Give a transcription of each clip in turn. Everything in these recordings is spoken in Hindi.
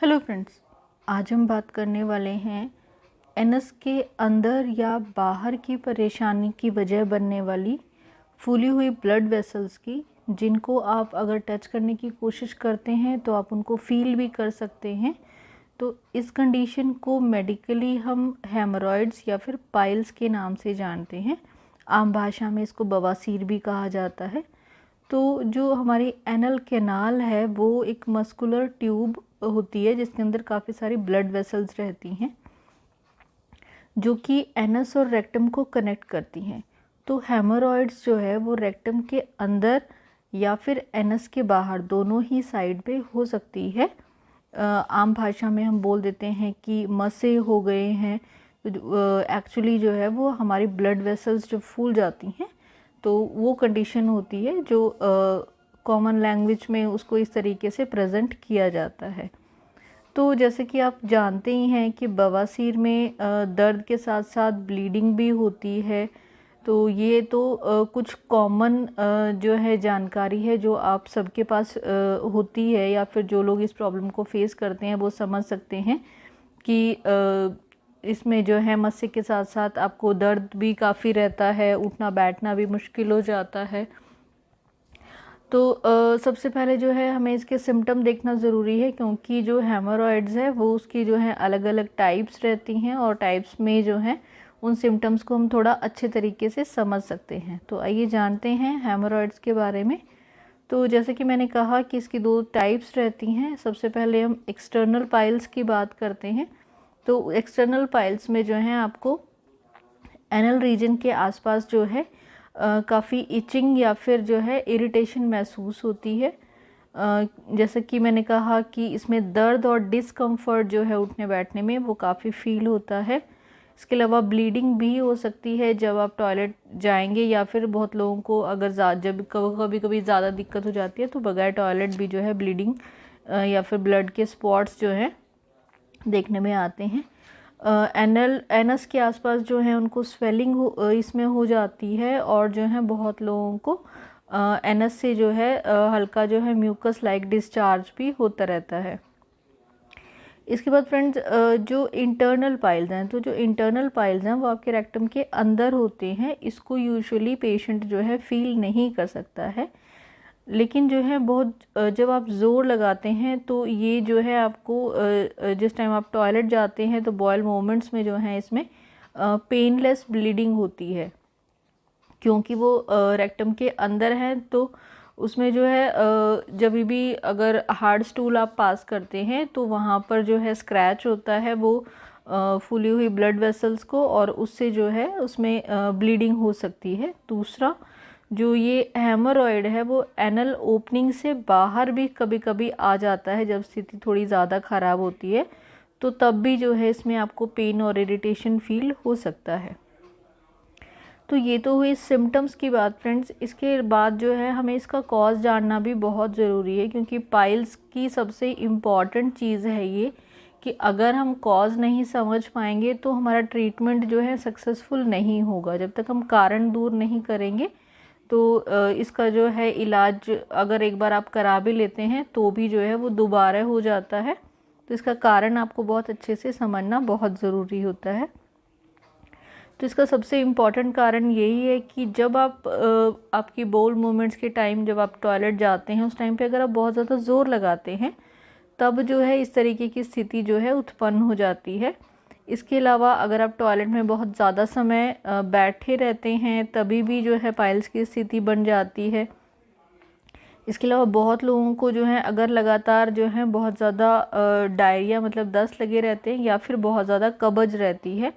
हेलो फ्रेंड्स, आज हम बात करने वाले हैं एनस के अंदर या बाहर की परेशानी की वजह बनने वाली फूली हुई ब्लड वेसल्स की, जिनको आप अगर टच करने की कोशिश करते हैं तो आप उनको फील भी कर सकते हैं। तो इस कंडीशन को मेडिकली हम हेमरॉइड्स या फिर पाइल्स के नाम से जानते हैं। आम भाषा में इसको बवासीर भी कहा जाता है। तो जो हमारी एनल कैनाल है वो एक मस्कुलर ट्यूब होती है जिसके अंदर काफ़ी सारी ब्लड वेसल्स रहती हैं जो कि एनस और रेक्टम को कनेक्ट करती हैं। तो हेमोरॉइड्स जो है वो रेक्टम के अंदर या फिर एनस के बाहर दोनों ही साइड पे हो सकती है। आम भाषा में हम बोल देते हैं कि मसे हो गए हैं। एक्चुअली जो है वो हमारी ब्लड वेसल्स जो फूल जाती हैं तो वो कंडीशन होती है जो कॉमन लैंग्वेज में उसको इस तरीके से प्रेजेंट किया जाता है। तो जैसे कि आप जानते ही हैं कि बवासीर में दर्द के साथ साथ ब्लीडिंग भी होती है। तो ये तो कुछ कॉमन जो है जानकारी है जो आप सबके पास होती है, या फिर जो लोग इस प्रॉब्लम को फेस करते हैं वो समझ सकते हैं कि इसमें जो है मस्से के साथ साथ आपको दर्द भी काफ़ी रहता है, उठना बैठना भी मुश्किल हो जाता है। तो सबसे पहले जो है हमें इसके सिम्टम देखना ज़रूरी है, क्योंकि जो हेमोरॉइड्स है वो उसकी जो है अलग अलग टाइप्स रहती हैं और टाइप्स में जो है उन सिम्टम्स को हम थोड़ा अच्छे तरीके से समझ सकते हैं। तो आइए जानते हैं हेमोरॉइड्स के बारे में। तो जैसे कि मैंने कहा कि इसकी दो टाइप्स रहती हैं। सबसे पहले हम एक्सटर्नल पाइल्स की बात करते हैं। तो एक्सटर्नल पाइल्स में जो है आपको एनल रीजन के आसपास जो है काफ़ी इचिंग या फिर जो है इरिटेशन महसूस होती है। जैसे कि मैंने कहा कि इसमें दर्द और डिस्कम्फर्ट जो है उठने बैठने में वो काफ़ी फील होता है। इसके अलावा ब्लीडिंग भी हो सकती है जब आप टॉयलेट जाएंगे, या फिर बहुत लोगों को अगर जब कभी कभी ज़्यादा दिक्कत हो जाती है तो बगैर टॉयलेट भी जो है ब्लीडिंग या फिर ब्लड के स्पॉट्स जो है देखने में आते हैं। एनस के आसपास जो है उनको स्वेलिंग इसमें हो जाती है, और जो है बहुत लोगों को एनस से जो है हल्का जो है म्यूकस लाइक डिस्चार्ज भी होता रहता है। इसके बाद फ्रेंड्स जो इंटरनल पाइल्स हैं, तो जो इंटरनल पाइल्स हैं वो आपके रेक्टम के अंदर होते हैं। इसको यूजुअली पेशेंट जो है फील नहीं कर सकता है, लेकिन जो है बहुत जब आप ज़ोर लगाते हैं तो ये जो है आपको जिस टाइम आप टॉयलेट जाते हैं तो बॉयल मोमेंट्स में जो है इसमें पेनलेस ब्लीडिंग होती है, क्योंकि वो रेक्टम के अंदर है। तो उसमें जो है जब भी अगर हार्ड स्टूल आप पास करते हैं तो वहाँ पर जो है स्क्रैच होता है वो फूली हुई ब्लड वेसल्स को, और उससे जो है उसमें ब्लीडिंग हो सकती है। दूसरा, जो ये हेमोरॉइड है वो एनल ओपनिंग से बाहर भी कभी कभी आ जाता है जब स्थिति थोड़ी ज़्यादा ख़राब होती है, तो तब भी जो है इसमें आपको पेन और इरिटेशन फील हो सकता है। तो ये तो हुई सिम्टम्स की बात फ्रेंड्स। इसके बाद जो है हमें इसका कॉज जानना भी बहुत ज़रूरी है, क्योंकि पाइल्स की सबसे इम्पॉर्टेंट चीज़ है ये कि अगर हम कॉज नहीं समझ पाएंगे तो हमारा ट्रीटमेंट जो है सक्सेसफुल नहीं होगा। जब तक हम कारण दूर नहीं करेंगे तो इसका जो है इलाज अगर एक बार आप करा भी लेते हैं तो भी जो है वो दोबारा हो जाता है। तो इसका कारण आपको बहुत अच्छे से समझना बहुत ज़रूरी होता है। तो इसका सबसे इम्पॉर्टेंट कारण यही है कि जब आप आपकी बोल मूवमेंट्स के टाइम जब आप टॉयलेट जाते हैं उस टाइम पे अगर आप बहुत ज़्यादा ज़ोर लगाते हैं तब जो है इस तरीके की स्थिति जो है उत्पन्न हो जाती है। इसके अलावा अगर आप टॉयलेट में बहुत ज़्यादा समय बैठे रहते हैं तभी भी जो है पाइल्स की स्थिति बन जाती है। इसके अलावा बहुत लोगों को जो है अगर लगातार जो है बहुत ज़्यादा डायरिया मतलब दस्त लगे रहते हैं या फिर बहुत ज़्यादा कब्ज रहती है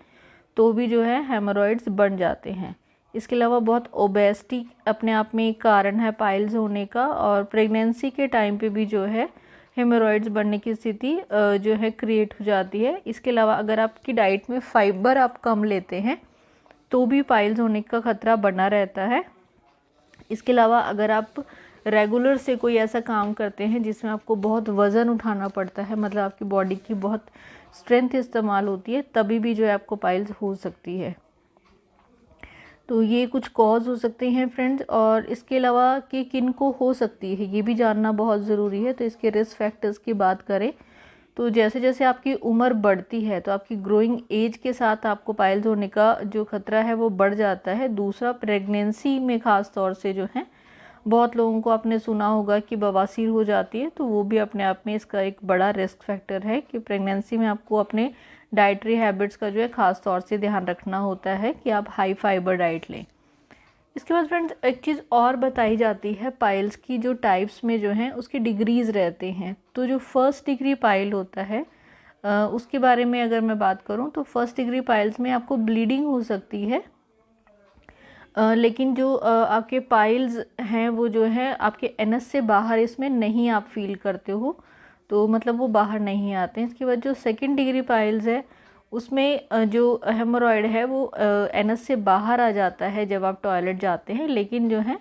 तो भी जो है हेमोरॉइड्स बन जाते हैं। इसके अलावा बहुत ओबेसिटी अपने आप में एक कारण है पाइल्स होने का, और प्रेगनेंसी के टाइम पे भी जो है हेमोरॉइड्स बनने की स्थिति जो है क्रिएट हो जाती है। इसके अलावा अगर आपकी डाइट में फाइबर आप कम लेते हैं तो भी पाइल्स होने का खतरा बना रहता है। इसके अलावा अगर आप रेगुलर से कोई ऐसा काम करते हैं जिसमें आपको बहुत वज़न उठाना पड़ता है, मतलब आपकी बॉडी की बहुत स्ट्रेंथ इस्तेमाल होती है, तभी भी जो है आपको पाइल्स हो सकती है। तो ये कुछ कॉज हो सकते हैं फ्रेंड्स, और इसके अलावा कि किन को हो सकती है ये भी जानना बहुत ज़रूरी है। तो इसके रिस्क फैक्टर्स की बात करें तो जैसे जैसे आपकी उम्र बढ़ती है तो आपकी ग्रोइंग एज के साथ आपको पाइल्स होने का जो खतरा है वो बढ़ जाता है। दूसरा, प्रेगनेंसी में ख़ास तौर से जो है बहुत लोगों को आपने सुना होगा कि बवासीर हो जाती है, तो वो भी अपने आप में इसका एक बड़ा रिस्क फैक्टर है कि प्रेगनेंसी में आपको अपने डाइटरी हैबिट्स का जो है ख़ास तौर से ध्यान रखना होता है कि आप हाई फाइबर डाइट लें। इसके बाद फ्रेंड्स एक चीज़ और बताई जाती है, पाइल्स की जो टाइप्स में जो हैं उसकी डिग्रीज़ रहते हैं। तो जो फर्स्ट डिग्री पाइल होता है उसके बारे में अगर मैं बात करूं तो फर्स्ट डिग्री पाइल्स में आपको ब्लीडिंग हो सकती है, लेकिन जो आपके पाइल्स हैं वो जो है आपके एनस से बाहर इसमें नहीं आप फील करते हो, तो मतलब वो बाहर नहीं आते हैं। इसके बाद जो सेकंड डिग्री पाइल्स है उसमें जो हेमोरॉयड है वो एनस से बाहर आ जाता है जब आप टॉयलेट जाते हैं, लेकिन जो है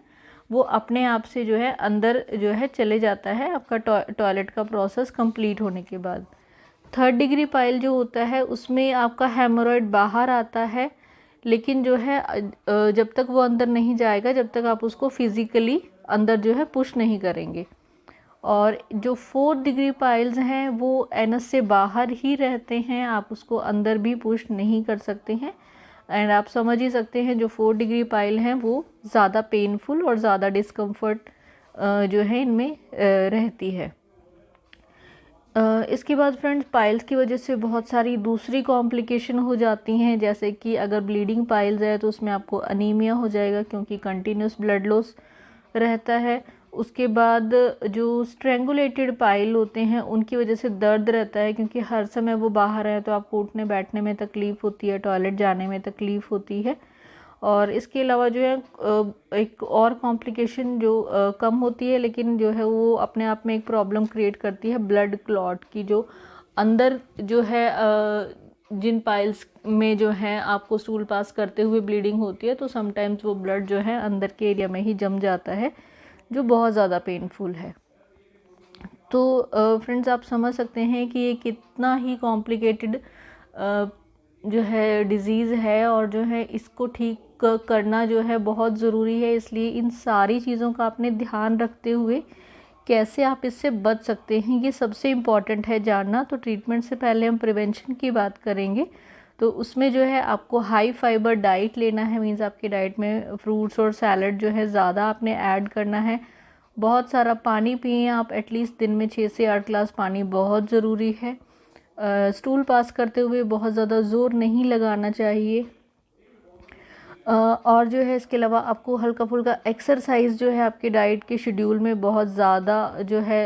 वो अपने आप से जो है अंदर जो है चले जाता है आपका टॉयलेट का प्रोसेस कंप्लीट होने के बाद। थर्ड डिग्री पाइल जो होता है उसमें आपका हेमोरॉयड बाहर आता है, लेकिन जो है जब तक वो अंदर नहीं जाएगा जब तक आप उसको फिज़िकली अंदर जो है पुश नहीं करेंगे। और जो फोर्थ डिग्री पाइल्स हैं वो एनस से बाहर ही रहते हैं, आप उसको अंदर भी पुश नहीं कर सकते हैं। एंड आप समझ ही सकते हैं जो फोर्थ डिग्री पाइल हैं वो ज़्यादा पेनफुल और ज़्यादा डिस्कम्फर्ट जो है इनमें रहती है। इसके बाद फ्रेंड्स पाइल्स की वजह से बहुत सारी दूसरी कॉम्प्लिकेशन हो जाती हैं, जैसे कि अगर ब्लीडिंग पाइल्स है तो उसमें आपको अनीमिया हो जाएगा क्योंकि कंटिन्यूस ब्लड लॉस रहता है। उसके बाद जो स्ट्रेंगुलेटेड पाइल होते हैं उनकी वजह से दर्द रहता है क्योंकि हर समय वो बाहर है तो आपको उठने बैठने में तकलीफ़ होती है, टॉयलेट जाने में तकलीफ़ होती है। और इसके अलावा जो है एक और कॉम्प्लिकेशन जो कम होती है लेकिन जो है वो अपने आप में एक प्रॉब्लम क्रिएट करती है, ब्लड क्लॉट की, जो अंदर जो है जिन पाइल्स में जो है आपको स्टूल पास करते हुए ब्लीडिंग होती है तो समटाइम्स वो ब्लड जो है अंदर के एरिया में ही जम जाता है जो बहुत ज़्यादा पेनफुल है। तो फ्रेंड्स आप समझ सकते हैं कि ये कितना ही कॉम्प्लिकेटेड जो है डिज़ीज़ है और जो है इसको ठीक करना जो है बहुत ज़रूरी है। इसलिए इन सारी चीज़ों का आपने ध्यान रखते हुए कैसे आप इससे बच सकते हैं ये सबसे इम्पॉर्टेंट है जानना। तो ट्रीटमेंट से पहले हम प्रिवेंशन की बात करेंगे, तो उसमें जो है आपको हाई फाइबर डाइट लेना है, मीन्स आपकी डाइट में फ्रूट्स और सैलड जो है ज़्यादा आपने ऐड करना है। बहुत सारा पानी पिए आप, एटलीस्ट दिन में 6 से 8 ग्लास पानी बहुत ज़रूरी है। स्टूल पास करते हुए बहुत ज़्यादा ज़ोर नहीं लगाना चाहिए। और जो है इसके अलावा आपको हल्का फुल्का एक्सरसाइज जो है आपके डाइट के शेड्यूल में बहुत ज़्यादा जो है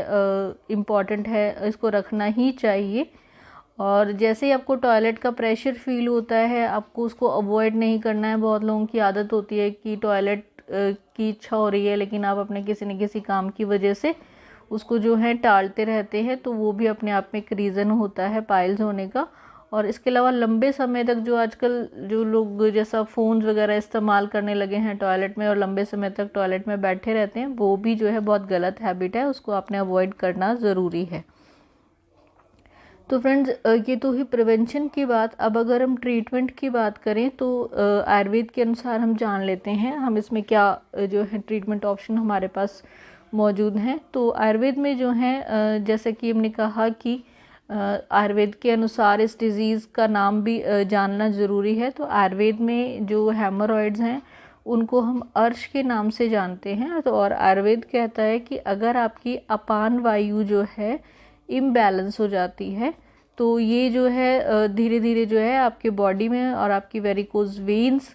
इम्पॉर्टेंट है, इसको रखना ही चाहिए। और जैसे ही आपको टॉयलेट का प्रेशर फील होता है आपको उसको अवॉइड नहीं करना है। बहुत लोगों की आदत होती है कि टॉयलेट की इच्छा हो रही है लेकिन आप अपने किसी न किसी काम की वजह से उसको जो है टालते रहते हैं, तो वो भी अपने आप में एक रीज़न होता है पाइल्स होने का। और इसके अलावा लंबे समय तक जो आजकल जो लोग जैसा फ़ोन्स वगैरह इस्तेमाल करने लगे हैं टॉयलेट में और लंबे समय तक टॉयलेट में बैठे रहते हैं, वो भी जो है बहुत गलत हैबिट है, उसको आपने अवॉइड करना ज़रूरी है। तो फ्रेंड्स ये तो ही प्रिवेंशन की बात। अब अगर हम ट्रीटमेंट की बात करें तो आयुर्वेद के अनुसार हम जान लेते हैं हम इसमें क्या जो है ट्रीटमेंट ऑप्शन हमारे पास मौजूद हैं। तो आयुर्वेद में जो है जैसे कि हमने कहा कि आयुर्वेद के अनुसार इस डिज़ीज़ का नाम भी जानना ज़रूरी है। तो आयुर्वेद में जो हेमोरॉइड्स हैं उनको हम अर्श के नाम से जानते हैं। तो और आयुर्वेद कहता है कि अगर आपकी अपान वायु जो है इम्बैलेंस हो जाती है तो ये जो है धीरे धीरे जो है आपके बॉडी में और आपकी वेरिकोज वेन्स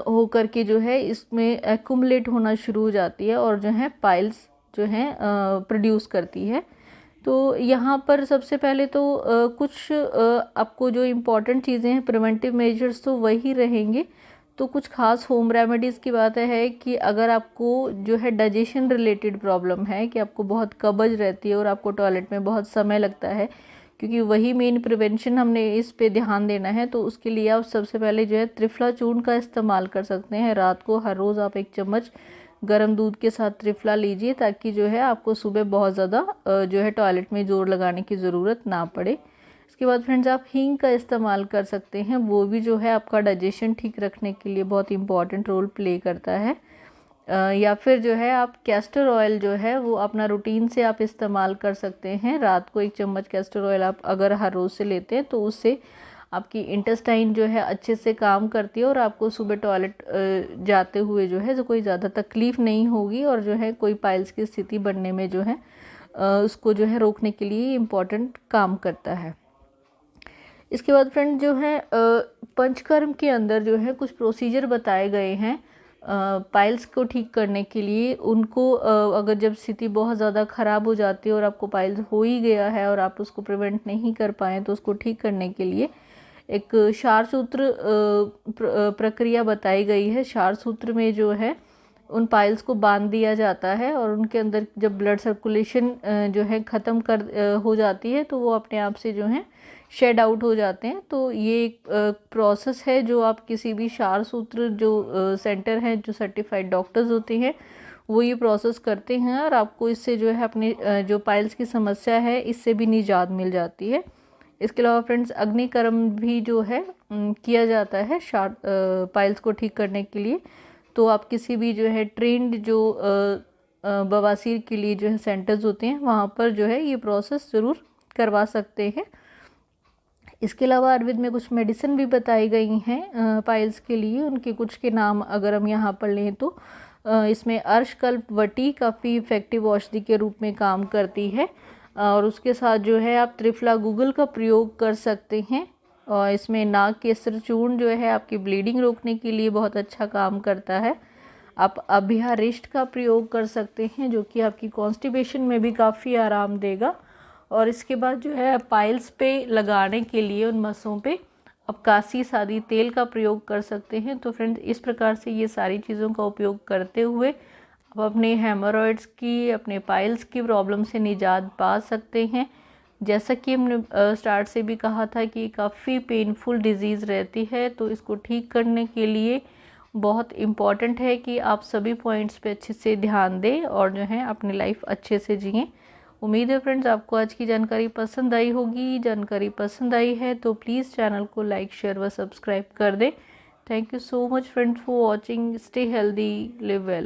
हो करके जो है इसमें एक्युमुलेट होना शुरू हो जाती है और जो है पाइल्स जो है प्रोड्यूस करती है। तो यहाँ पर सबसे पहले तो कुछ आपको जो इम्पॉर्टेंट चीज़ें हैं प्रिवेंटिव मेजर्स तो वही रहेंगे। तो कुछ खास होम रेमेडीज़ की बात है कि अगर आपको जो है डाइजेशन रिलेटेड प्रॉब्लम है कि आपको बहुत कब्ज रहती है और आपको टॉयलेट में बहुत समय लगता है, क्योंकि वही मेन प्रिवेंशन हमने इस पे ध्यान देना है, तो उसके लिए आप सबसे पहले जो है त्रिफला चूर्ण का इस्तेमाल कर सकते हैं। रात को हर रोज़ आप 1 चम्मच गर्म दूध के साथ त्रिफला लीजिए ताकि जो है आपको सुबह बहुत ज़्यादा जो है टॉयलेट में ज़ोर लगाने की ज़रूरत ना पड़े। इसके बाद फ्रेंड्स आप हींग का इस्तेमाल कर सकते हैं, वो भी जो है आपका डाइजेशन ठीक रखने के लिए बहुत इंपॉर्टेंट रोल प्ले करता है। या फिर जो है आप कैस्टर ऑयल जो है वो अपना रूटीन से आप इस्तेमाल कर सकते हैं। रात को 1 चम्मच कैस्टर ऑयल आप अगर हर रोज़ से लेते हैं तो उससे आपकी इंटेस्टाइन जो है अच्छे से काम करती है और आपको सुबह टॉयलेट जाते हुए जो है जो कोई ज़्यादा तकलीफ़ नहीं होगी, और जो है कोई पाइल्स की स्थिति बनने में जो है उसको जो है रोकने के लिए इम्पॉर्टेंट काम करता है। इसके बाद फ्रेंड जो है पंचकर्म के अंदर जो है कुछ प्रोसीजर बताए गए हैं पाइल्स को ठीक करने के लिए। उनको अगर जब स्थिति बहुत ज़्यादा ख़राब हो जाती है और आपको पाइल्स हो ही गया है और आप उसको प्रिवेंट नहीं कर पाएँ, तो उसको ठीक करने के लिए एक क्षार सूत्र प्रक्रिया बताई गई है। क्षार सूत्र में जो है उन पाइल्स को बांध दिया जाता है और उनके अंदर जब ब्लड सर्कुलेशन जो है ख़त्म हो जाती है तो वो अपने आप से जो है शेड आउट हो जाते हैं। तो ये एक प्रोसेस है जो आप किसी भी क्षार सूत्र जो सेंटर हैं, जो सर्टिफाइड डॉक्टर्स होते हैं, वो ये प्रोसेस करते हैं और आपको इससे जो है अपने जो पाइल्स की समस्या है इससे भी निजात मिल जाती है। इसके अलावा फ्रेंड्स अग्निकर्म भी जो है किया जाता है पाइल्स को ठीक करने के लिए। तो आप किसी भी जो है ट्रेंड जो बवासीर के लिए जो है सेंटर्स होते हैं वहाँ पर जो है ये प्रोसेस ज़रूर करवा सकते हैं। इसके अलावा आयुर्वेद में कुछ मेडिसिन भी बताई गई हैं पाइल्स के लिए। उनके कुछ के नाम अगर हम यहाँ पर लें तो इसमें अर्शकल्पवटी काफ़ी इफ़ेक्टिव औषधि के रूप में काम करती है, और उसके साथ जो है आप त्रिफला गूगल का प्रयोग कर सकते हैं। और इसमें नाग केसर चूर्ण जो है आपकी ब्लीडिंग रोकने के लिए बहुत अच्छा काम करता है। आप अभ्यारिष्ट का प्रयोग कर सकते हैं जो कि आपकी कॉन्स्टिपेशन में भी काफ़ी आराम देगा। और इसके बाद जो है पाइल्स पे लगाने के लिए उन मसों पे आप कासी सादी तेल का प्रयोग कर सकते हैं। तो फ्रेंड्स इस प्रकार से ये सारी चीज़ों का उपयोग करते हुए आप अपने हेमोरॉइड्स की, अपने पाइल्स की प्रॉब्लम से निजात पा सकते हैं। जैसा कि हमने स्टार्ट से भी कहा था कि काफ़ी पेनफुल डिजीज़ रहती है, तो इसको ठीक करने के लिए बहुत इम्पॉर्टेंट है कि आप सभी पॉइंट्स पे अच्छे से ध्यान दें और जो है अपनी लाइफ अच्छे से जिएं। उम्मीद है फ्रेंड्स आपको आज की जानकारी पसंद आई होगी। जानकारी पसंद आई है तो प्लीज़ चैनल को लाइक, शेयर व सब्सक्राइब कर दें। Thank you so much friends for watching. Stay healthy, live well.